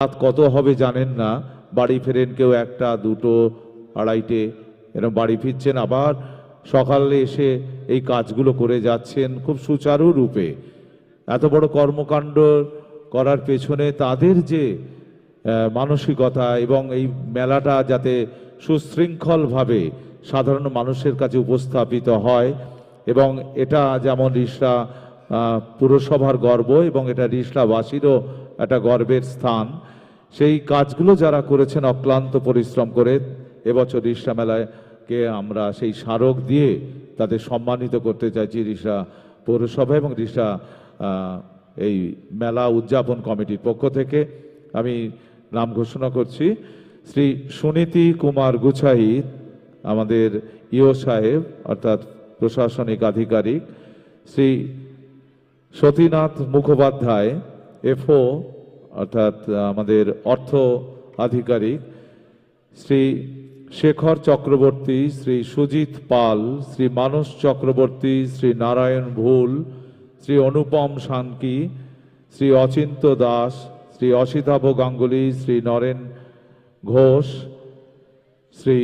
রাত কত হবে জানেন না, বাড়ি ফেরেন কেউ একটা দুটো আড়াইটে এরকম বাড়ি ফিরছেন, আবার সকালে এসে এই কাজগুলো করে যাচ্ছেন খুব সুচারু রূপে। এত বড় কর্মকাণ্ড করার পেছনে তাদের যে মানসিকতা এবং এই মেলাটা যাতে সুশৃঙ্খলভাবে সাধারণ মানুষের কাছে উপস্থাপিত হয়, এবং এটা যেমন রিষড়া পুরসভার গর্ব এবং এটা রিষড়াবাসীরও একটা গর্বের স্থান, সেই কাজগুলো যারা করেছেন অক্লান্ত পরিশ্রম করে, এবছর রিষড়া মেলাকে আমরা সেই স্মারক দিয়ে তাদের সম্মানিত করতে চাইছি রিষড়া পৌরসভা এবং রিষড়া এই মেলা উদযাপন কমিটির পক্ষ থেকে। আমি নাম ঘোষণা করছি শ্রী সুনীতি কুমার গুছাই, আমাদের ইও সাহেব অর্থাৎ প্রশাসনিক আধিকারিক, শ্রী সতীনাথ মুখোপাধ্যায় এফও অর্থাৎ আমাদের অর্থ আধিকারিক, শ্রী শেখর চক্রবর্তী, শ্রী সুজিত পাল, শ্রী মানস চক্রবর্তী, শ্রী নারায়ণ ভুল, শ্রী অনুপম শানকি, শ্রী অচিন্ত দাস, শ্রী অসিতাভ গাঙ্গুলি, শ্রী নরেন ঘোষ, শ্রী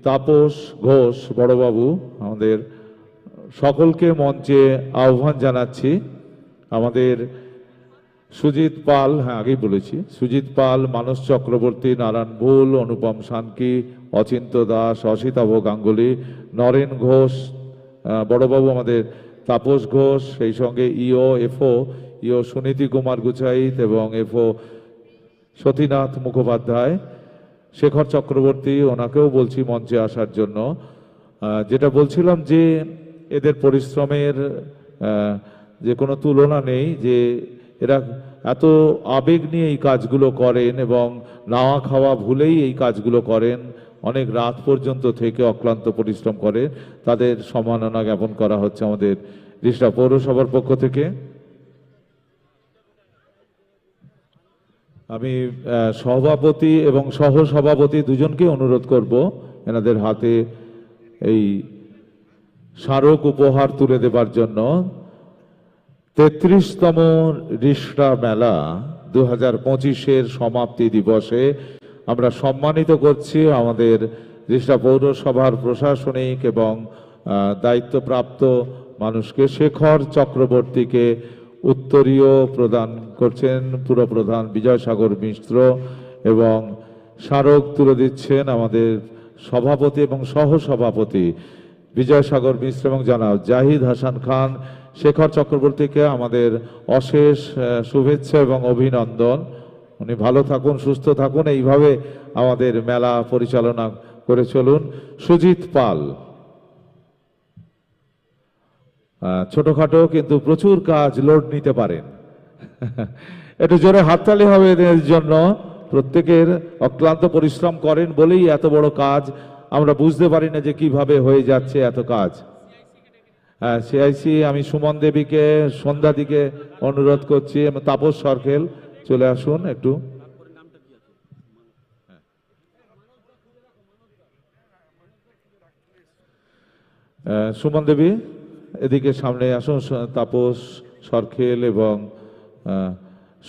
তাপস ঘোষ বড়বাবু, আমাদের সকলকে মঞ্চে আহ্বান জানাচ্ছি। আমাদের সুজিত পাল, হ্যাঁ আগেই বলেছি, সুজিত পাল, মানস চক্রবর্তী, নারায়ণ ভুল, অনুপম শানকি, অচিন্ত দাস, অসিতাভ গাঙ্গুলি, নরেন ঘোষ বড়বাবু, আমাদের তাপস ঘোষ, সেই সঙ্গে ইও সুনীতি কুমার গুছাইত এবং এফও সতীনাথ মুখোপাধ্যায়, শেখর চক্রবর্তী, ওনাকেও বলছি মঞ্চে আসার জন্য। যেটা বলছিলাম যে এদের পরিশ্রমের যে কোনো তুলনা নেই, যে এরা এত আবেগ নিয়ে এই কাজগুলো করেন এবং নাওয়া খাওয়া ভুলেই এই কাজগুলো করেন, অনেক রাত পর্যন্ত থেকে অক্লান্ত পরিশ্রম করে, তাদের সম্মাননা জ্ঞাপন করা হচ্ছে আমাদের রিষড়া পৌরসভার পক্ষ থেকে। আমি সভাপতি এবং সহসভাপতি দুজনকে অনুরোধ করব এনাদের হাতে এই স্মারক উপহার তুলে দেবার জন্য। 33তম রিষড়া মেলা 2025-এর সমাপ্তি দিবসে আমরা সম্মানিত করছি আমাদের রিষড়া পৌরসভার প্রশাসনিক এবং দায়িত্বপ্রাপ্ত মানুষকে। শেখর চক্রবর্তীকে উত্তরীয় প্রদান করছেন পুরপ্রধান বিজয়সাগর মিশ্র, এবং স্মারক তুলে দিচ্ছেন আমাদের সভাপতি এবং সহসভাপতি বিজয়সাগর মিশ্র এবং জনাব জাহিদ হাসান খান। শেখর চক্রবর্তীকে আমাদের অশেষ শুভেচ্ছা এবং অভিনন্দন। উনি ভালো থাকুন, সুস্থ থাকুন, এইভাবে আমাদের মেলা পরিচালনা করে চলুন। সুজিত পাল ছোটখাটো কিন্তু প্রচুর কাজ লোড নিতে পারেন। একটু জোরে হাততালি হবে এদের জন্য, প্রত্যেকের অক্লান্ত পরিশ্রম করেন বলেই এত বড় কাজ আমরা বুঝতে পারি না যে কিভাবে হয়ে যাচ্ছে এত কাজ। সিআইসি আমি সুমন দেবীকে সন্ধ্যা দিকে অনুরোধ করছি, তাপস সরকেল চলে আসুন একটু। সুমন দেবী এদিকে সামনে আসুন, তাপস সরকেল এবং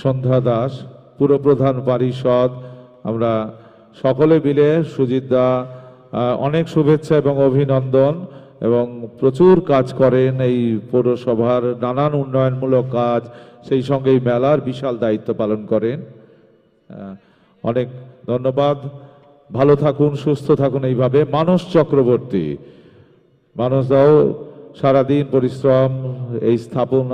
সন্ধ্যা দাস, পুরপ্রধান পরিষদ, আমরা সকলে মিলে সুজিত দা অনেক শুভেচ্ছা এবং অভিনন্দন, এবং প্রচুর কাজ করেন এই পৌরসভার নানান উন্নয়নমূলক কাজ, সেই সঙ্গে এই মেলার বিশাল দায়িত্ব পালন করেন। অনেক ধন্যবাদ, ভালো থাকুন, সুস্থ থাকুন এইভাবে। মানস চক্রবর্তী, মানস দাও সারাদিন পরিশ্রম এই স্থাপনা